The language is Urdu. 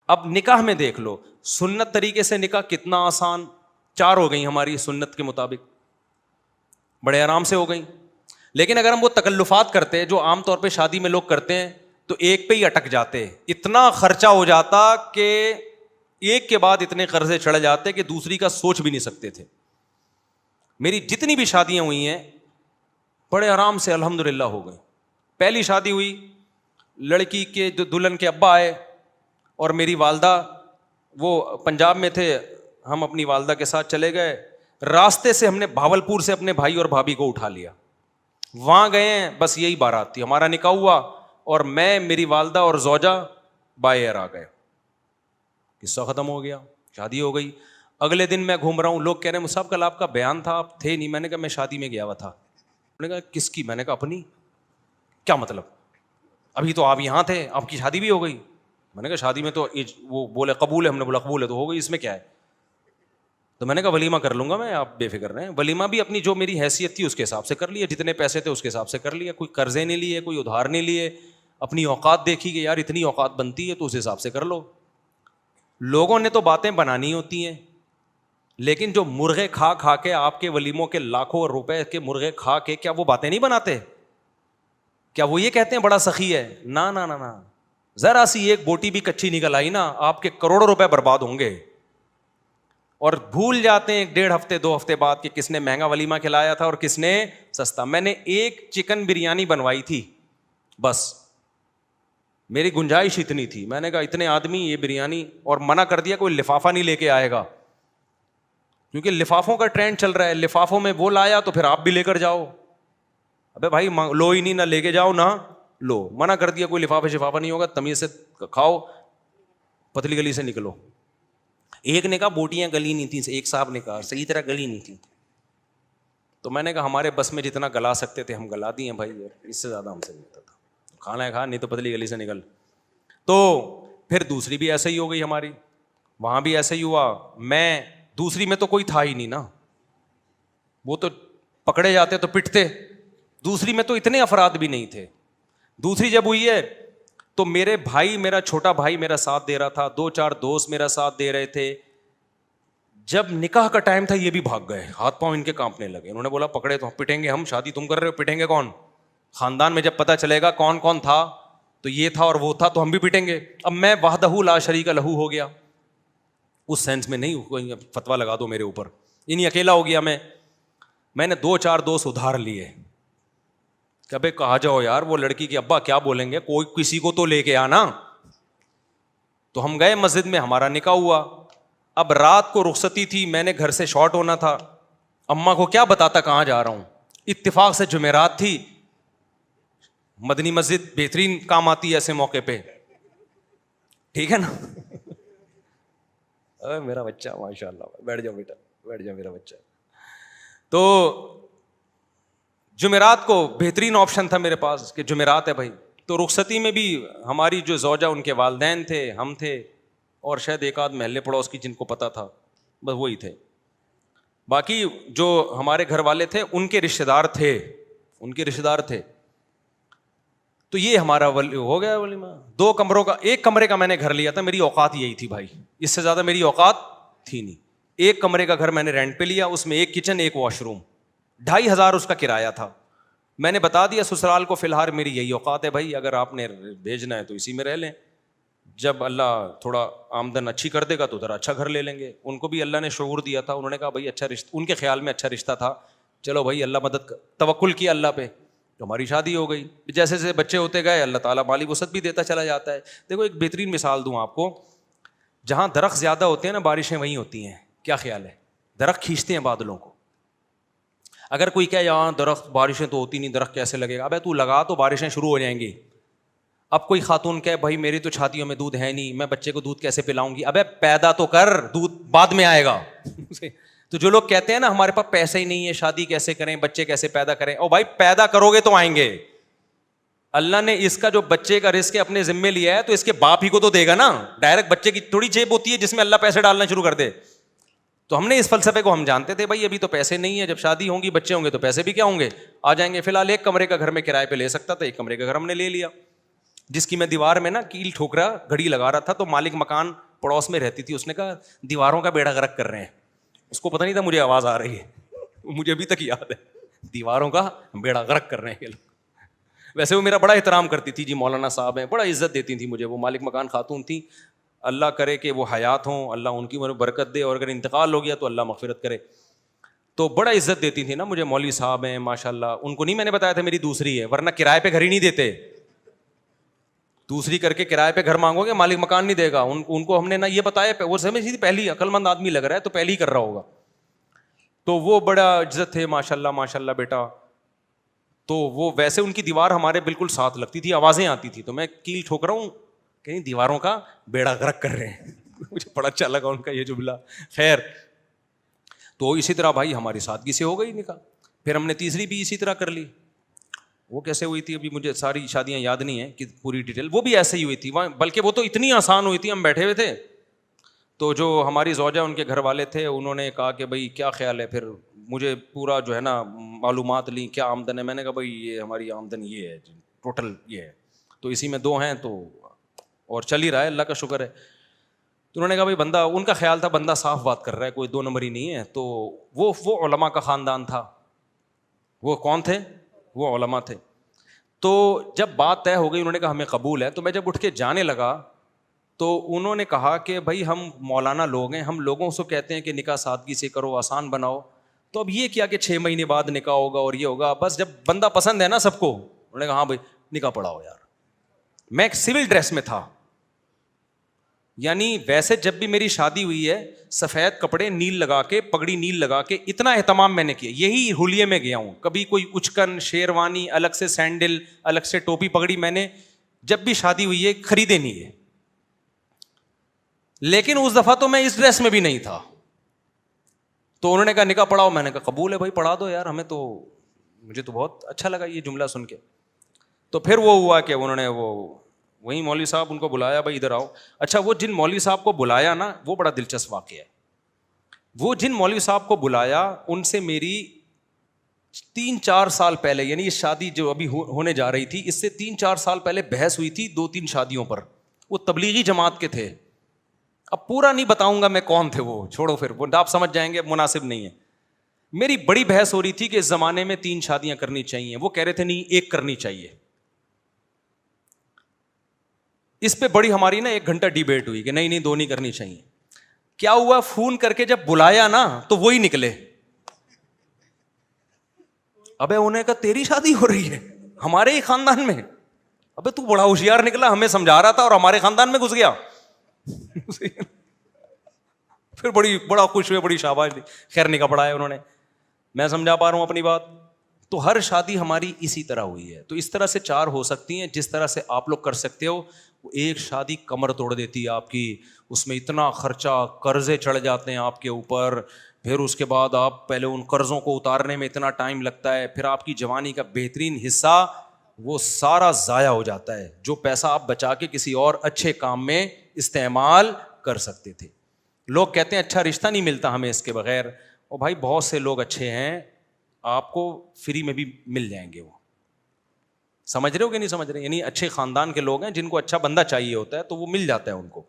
اب نکاح میں دیکھ لو, سنت طریقے سے نکاح کتنا آسان, 4 ہو گئی ہماری سنت کے مطابق, بڑے آرام سے ہو گئی. لیکن اگر ہم وہ تکلفات کرتے جو عام طور پہ شادی میں لوگ کرتے ہیں تو ایک پہ ہی اٹک جاتے, اتنا خرچہ ہو جاتا کہ ایک کے بعد اتنے قرضے چڑھ جاتے کہ دوسری کا سوچ بھی نہیں سکتے تھے. میری جتنی بھی شادیاں ہوئی ہیں بڑے آرام سے الحمدللہ ہو گئے. پہلی شادی ہوئی, لڑکی کے جو دلہن کے ابا آئے اور میری والدہ, وہ پنجاب میں تھے, ہم اپنی والدہ کے ساتھ چلے گئے. راستے سے ہم نے بھاولپور سے اپنے بھائی اور بھابھی کو اٹھا لیا, وہاں گئے ہیں, بس یہی بارات تھی, ہمارا نکاح ہوا اور میں, میری والدہ اور زوجہ بائی ایئر آ گئے, قصہ ختم ہو گیا, شادی ہو گئی. اگلے دن میں گھوم رہا ہوں, لوگ کہہ رہے ہیں مصعب کل آپ کا بیان تھا, آپ تھے نہیں. میں نے کہا میں شادی میں گیا ہوا تھا. انہوں نے کہا کس کی؟ میں نے کہا اپنی. کیا مطلب؟ ابھی تو آپ یہاں تھے, آپ کی شادی بھی ہو گئی. میں نے کہا شادی میں تو وہ بولے قبول ہے, ہم نے بولا قبول ہے تو ہو گئی, اس میں کیا ہے. تو میں نے کہا ولیمہ کر لوں گا میں, آپ بے فکر رہیں. ولیمہ بھی اپنی جو میری حیثیت تھی اس کے حساب سے کر لیا, جتنے پیسے تھے اس کے حساب سے کر لیا, کوئی قرضے نہیں لیے, کوئی ادھار نہیں لیے, اپنی اوقات دیکھی کہ یار اتنی اوقات بنتی ہے تو اس حساب سے کر لو. لوگوں نے تو باتیں بنانی ہوتی ہیں, لیکن جو مرغے کھا کھا کے آپ کے ولیموں کے لاکھوں روپے کے مرغے کھا کے, کیا وہ باتیں نہیں بناتے؟ کیا وہ یہ کہتے ہیں بڑا سخی ہے؟ نا نا نا نا, ذرا سی ایک بوٹی بھی کچی نکل آئی نا, آپ کے کروڑوں روپے برباد ہوں گے. اور بھول جاتے ہیں 1.5 ہفتے 2 ہفتے بعد کہ کس نے مہنگا ولیمہ کھلایا تھا اور کس نے سستا. میں نے ایک چکن بریانی بنوائی تھی بس, میری گنجائش اتنی تھی. میں نے کہا اتنے آدمی یہ بریانی, اور منع کر دیا کوئی لفافہ نہیں لے کے آئے گا, کیونکہ لفافوں کا ٹرینڈ چل رہا ہے. لفافوں میں وہ لایا تو پھر آپ بھی لے کر جاؤ. ابے بھائی لو ہی نہیں, نہ لے کے جاؤ نہ لو. منع کر دیا کوئی لفافہ شفافہ نہیں ہوگا, تمیز سے کھاؤ, پتلی گلی سے نکلو. ایک نے کہا بوٹیاں گلی نہیں تھیں, ایک صاحب نے کہا صحیح طرح گلی نہیں تھیں. تو میں نے کہا ہمارے بس میں جتنا گلا سکتے تھے ہم گلا دیے بھائی, اس سے زیادہ ہم سے نہیں ہوتا تھا. کھانا ہے کھا, نہیں تو پتلی گلی سے نکل. تو پھر دوسری بھی ایسے ہی ہو گئی ہماری, وہاں بھی ایسا ہی ہوا. میں دوسری میں تو کوئی تھا ہی نہیں نا, وہ تو پکڑے جاتے تو پٹتے. دوسری میں تو اتنے افراد بھی نہیں تھے. دوسری جب ہوئی ہے تو میرے بھائی, میرا چھوٹا بھائی میرا ساتھ دے رہا تھا, 2-4 دوست میرا ساتھ دے رہے تھے. جب نکاح کا ٹائم تھا یہ بھی بھاگ گئے, ہاتھ پاؤں ان کے کانپنے لگے. انہوں نے بولا پکڑے تو پٹیں گے ہم, شادی تم کر رہے ہو, پٹیں گے کون؟ خاندان میں جب پتہ چلے گا کون کون تھا تو یہ تھا اور وہ تھا تو ہم بھی پٹیں گے. اب میں وحدہ لا شریک لہ ہو گیا, اس سینس میں نہیں فتویٰ لگا دو میرے اوپر, یعنی اکیلا ہو گیا میں نے 2-4 دوست ادھار لیے. کبھی کہا جاؤ یار وہ لڑکی کے ابا کیا بولیں گے, کوئی کسی کو تو لے کے آنا. تو ہم گئے مسجد میں, ہمارا نکاح ہوا. اب رات کو رخصتی تھی, میں نے گھر سے شارٹ ہونا تھا, اماں کو کیا بتاتا کہاں جا رہا ہوں. اتفاق سے جمعرات تھی, مدنی مسجد بہترین کام آتی ہے ایسے موقع پہ, ٹھیک ہے نا. میرا بچہ ماشاء اللہ, بیٹھ جاؤ بیٹا, بیٹھ جاؤ میرا بچہ. تو جمعرات کو بہترین آپشن تھا میرے پاس کہ جمعرات ہے بھائی. تو رخصتی میں بھی ہماری جو زوجہ, ان کے والدین تھے, ہم تھے, اور شاید ایک آدھ محلے پڑوس کی جن کو پتہ تھا, بس وہی تھے. باقی جو ہمارے گھر والے تھے ان کے رشتے دار تھے. تو یہ ہمارا ہو گیا ولیمہ. 2 کمروں کا, 1 کمرے کا میں نے گھر لیا تھا, میری اوقات یہی تھی بھائی, اس سے زیادہ میری اوقات تھی نہیں. 1 کمرے کا گھر میں نے رینٹ پہ لیا, اس میں 1 کچن 1 واش روم, 2,500 اس کا کرایہ تھا. میں نے بتا دیا سسرال کو فی الحال میری یہی اوقات ہے بھائی, اگر آپ نے بھیجنا ہے تو اسی میں رہ لیں, جب اللہ تھوڑا آمدن اچھی کر دے گا تو ذرا اچھا گھر لے لیں گے. ان کو بھی اللہ نے شعور دیا تھا, انہوں نے کہا بھائی اچھا رشتہ, ان کے خیال میں اچھا رشتہ تھا, چلو بھائی اللہ مدد, توکل کیا اللہ پہ, تو ہماری شادی ہو گئی. جیسے جیسے بچے ہوتے گئے اللہ تعالیٰ مالی وسعت بھی دیتا چلا جاتا ہے. دیکھو ایک بہترین مثال دوں آپ کو, جہاں درخت زیادہ ہوتے ہیں نا بارشیں وہیں ہوتی ہیں. کیا خیال ہے؟ درخت کھینچتے ہیں بادلوں کو. اگر کوئی کہے یہاں درخت بارشیں تو ہوتی نہیں, درخت کیسے لگے گا, ابے تو لگا تو بارشیں شروع ہو جائیں گی. اب کوئی خاتون کہے بھائی میری تو چھاتیوں میں دودھ ہے نہیں, میں بچے کو دودھ کیسے پلاؤں گی, ابے پیدا تو کر, دودھ بعد میں آئے گا. تو جو لوگ کہتے ہیں نا ہمارے پاس پیسے ہی نہیں ہے, شادی کیسے کریں, بچے کیسے پیدا کریں, او بھائی پیدا کرو گے تو آئیں گے. اللہ نے اس کا جو بچے کا رزق اپنے ذمے لیا ہے تو اس کے باپ ہی کو تو دے گا نا. ڈائریکٹ بچے کی تھوڑی جیب ہوتی ہے جس میں اللہ پیسے ڈالنا شروع کر دے. تو ہم نے اس فلسفے کو ہم جانتے تھے بھائی ابھی تو پیسے نہیں ہے, جب شادی ہوں گی بچے ہوں گے تو پیسے بھی کیا ہوں گے, آ جائیں گے. فی الحال 1 کمرے کا گھر میں کرائے پہ لے سکتا تھا, 1 کمرے کا گھر ہم نے لے لیا. جس کی میں دیوار میں نا کیل ٹھوک رہا گھڑی لگا رہا تھا, تو مالک مکان پڑوس میں رہتی تھی, اس نے کہا دیواروں کا بیڑا غرق کر رہے ہیں. اس کو پتہ نہیں تھا مجھے آواز آ رہی ہے, مجھے ابھی تک یاد ہے, دیواروں کا بیڑا غرق کر رہے ہیں یہ لوگ. ویسے وہ میرا بڑا احترام کرتی تھی, جی مولانا صاحب ہیں, بڑا عزت دیتی تھی مجھے. وہ مالک مکان خاتون تھیں, اللہ کرے کہ وہ حیات ہوں, اللہ ان کی برکت دے, اور اگر انتقال ہو گیا تو اللہ مغفرت کرے. تو بڑا عزت دیتی تھی نا مجھے, مولوی صاحب ہیں ماشاء اللہ. ان کو نہیں میں نے بتایا تھا میری دوسری ہے, ورنہ کرائے پہ گھر ہی نہیں دیتے. دوسری کر کے کرائے پہ گھر مانگو گے مالک مکان نہیں دے گا. ان کو ہم نے نہ یہ بتایا, وہ سمجھ تھی پہلی عقل مند آدمی لگ رہا ہے تو پہلی ہی کر رہا ہوگا. تو وہ بڑا عزت تھے ماشاء اللہ بیٹا. تو وہ ویسے ان کی دیوار ہمارے بالکل ساتھ لگتی تھی, آوازیں آتی تھی, تو میں کیل ٹھوک رہا ہوں, کہیں دیواروں کا بیڑا غرق کر رہے ہیں. مجھے بڑا اچھا لگا ان کا یہ جملہ. خیر, تو اسی طرح بھائی ہماری سادگی سے ہو گئی نکاح. پھر ہم نے تیسری بھی اسی طرح کر لی. وہ کیسے ہوئی تھی ابھی مجھے ساری شادیاں یاد نہیں ہیں کہ پوری ڈیٹیل. وہ بھی ایسے ہی ہوئی تھی, بلکہ وہ تو اتنی آسان ہوئی تھی, ہم بیٹھے ہوئے تھے تو جو ہماری زوجہ ان کے گھر والے تھے انہوں نے کہا کہ بھائی کیا خیال ہے. پھر مجھے پورا جو ہے نا معلومات لیں کیا آمدن ہے. میں نے کہا بھائی یہ ہماری آمدن یہ ہے ٹوٹل یہ ہے, تو اسی میں 2 ہیں تو اور چل ہی رہا ہے اللہ کا شکر ہے. تو انہوں نے کہا بھائی بندہ, ان کا خیال تھا بندہ صاف بات کر رہا ہے, کوئی 2 نمبری نہیں ہے. تو وہ علماء کا خاندان تھا. وہ کون تھے؟ وہ علماء تھے. تو جب بات طے ہو گئی انہوں نے کہا ہمیں قبول ہے. تو میں جب اٹھ کے جانے لگا تو انہوں نے کہا کہ بھائی ہم مولانا لوگ ہیں, ہم لوگوں سے کہتے ہیں کہ نکاح سادگی سے کرو, آسان بناؤ. تو اب یہ کیا کہ 6 مہینے بعد نکاح ہوگا اور یہ ہوگا, بس جب بندہ پسند ہے نا سب کو. انہوں نے کہا ہاں بھائی نکاح پڑھاؤ یار. میں ایک سول ڈریس میں تھا, یعنی ویسے جب بھی میری شادی ہوئی ہے سفید کپڑے نیل لگا کے, پگڑی نیل لگا کے, اتنا اہتمام میں نے کیا. یہی ہولیے میں گیا ہوں, کبھی کوئی اچکن شیروانی الگ سے, سینڈل الگ سے, ٹوپی پگڑی میں نے جب بھی شادی ہوئی ہے خریدے نہیں ہے. لیکن اس دفعہ تو میں اس ڈریس میں بھی نہیں تھا. تو انہوں نے کہا نکاح پڑھاؤ. میں نے کہا قبول ہے بھائی پڑھا دو یار, ہمیں تو, مجھے تو بہت اچھا لگا یہ جملہ سن کے. تو پھر وہ ہوا کہ انہوں نے وہی مولوی صاحب ان کو بلایا, بھائی ادھر آؤ. اچھا, وہ جن مولوی صاحب کو بلایا نا وہ بڑا دلچسپ واقعہ ہے. وہ جن مولوی صاحب کو بلایا ان سے میری 3-4 سال پہلے, یعنی یہ شادی جو ابھی ہونے جا رہی تھی اس سے 3-4 سال پہلے بحث ہوئی تھی 2-3 شادیوں پر. وہ تبلیغی جماعت کے تھے. اب پورا نہیں بتاؤں گا میں کون تھے, وہ چھوڑو, پھر وہ آپ سمجھ جائیں گے, مناسب نہیں ہے. میری بڑی بحث ہو رہی تھی کہ اس زمانے میں 3 شادیاں کرنی چاہیے. وہ کہہ رہے تھے نہیں 1 کرنی چاہیے. اس پہ بڑی ہماری نا 1 گھنٹہ ڈیبیٹ ہوئی کہ نہیں 2 نہیں کرنی چاہیے. کیا ہوا, فون کر کے جب بلایا نا تو وہی نکلے. ابے انہیں کہا تیری شادی ہو رہی ہے ہمارے ہی خاندان میں. ابے تو بڑا ہوشیار نکلا, ہمیں سمجھا رہا تھا اور ہمارے خاندان میں گھس گیا. پھر بڑا خوش ہوئے, بڑی شاباش دی. خیر نکاح پڑھایا انہوں نے. میں سمجھا پا رہا ہوں اپنی بات. تو ہر شادی ہماری اسی طرح ہوئی ہے. تو اس طرح سے 4 ہو سکتی ہیں جس طرح سے آپ لوگ کر سکتے ہو. ایک شادی کمر توڑ دیتی ہے آپ کی, اس میں اتنا خرچہ, قرضے چڑھ جاتے ہیں آپ کے اوپر, پھر اس کے بعد آپ پہلے ان قرضوں کو اتارنے میں اتنا ٹائم لگتا ہے, پھر آپ کی جوانی کا بہترین حصہ وہ سارا ضائع ہو جاتا ہے, جو پیسہ آپ بچا کے کسی اور اچھے کام میں استعمال کر سکتے تھے. لوگ کہتے ہیں اچھا رشتہ نہیں ملتا ہمیں اس کے بغیر. اور بھائی بہت سے لوگ اچھے ہیں, آپ کو فری میں بھی مل جائیں گے. وہ سمجھ رہے ہو کہ نہیں سمجھ رہے؟ یعنی اچھے خاندان کے لوگ ہیں جن کو اچھا بندہ چاہیے ہوتا ہے تو وہ مل جاتا ہے ان کو.